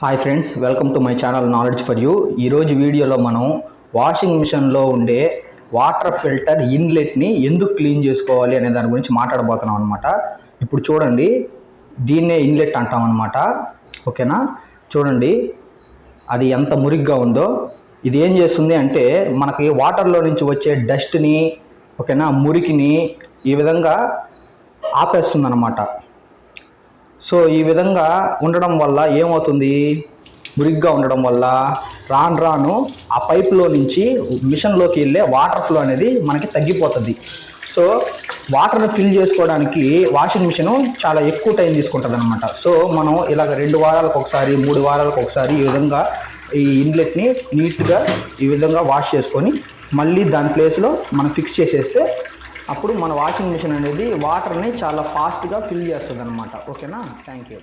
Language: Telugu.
Hi friends, welcome to my channel knowledge for you. ఈరోజు వీడియోలో మనం వాషింగ్ మిషన్లో ఉండే వాటర్ ఫిల్టర్ ఇన్లెట్ని ఎందుకు క్లీన్ చేసుకోవాలి అనే దాని గురించి మాట్లాడబోతున్నాం అనమాట. ఇప్పుడు చూడండి, దీన్నే ఇన్లెట్ అంటాం అనమాట. ఓకేనా, చూడండి అది ఎంత మురిగ్గా ఉందో. ఇది ఏం చేస్తుంది అంటే మనకి వాటర్లో నుంచి వచ్చే డస్ట్ని, ఓకేనా, మురికిని ఈ విధంగా ఆపేస్తుంది అనమాట. సో ఈ విధంగా ఉండడం వల్ల ఏమవుతుంది, మురిగ్గా ఉండడం వల్ల రాను ఆ పైపులో నుంచి మిషన్లోకి వెళ్ళే వాటర్ ఫ్లో అనేది మనకి తగ్గిపోతుంది. సో వాటర్ని ఫిల్ చేసుకోవడానికి వాషింగ్ మిషన్ చాలా ఎక్కువ టైం తీసుకుంటుంది అనమాట. సో మనం ఇలాగ 2 వారాలకు ఒకసారి 3 వారాలకు ఒకసారి ఈ విధంగా ఈ ఇన్లెట్ని నీట్గా ఈ విధంగా వాష్ చేసుకొని మళ్ళీ దాని ప్లేస్లో మనం ఫిక్స్ చేసేస్తే అప్పుడు మన వాషింగ్ మిషన్ అనేది వాటర్ని చాలా ఫాస్ట్గా ఫిల్ చేస్తుంది అనమాట. ఓకేనా, థ్యాంక్ యూ.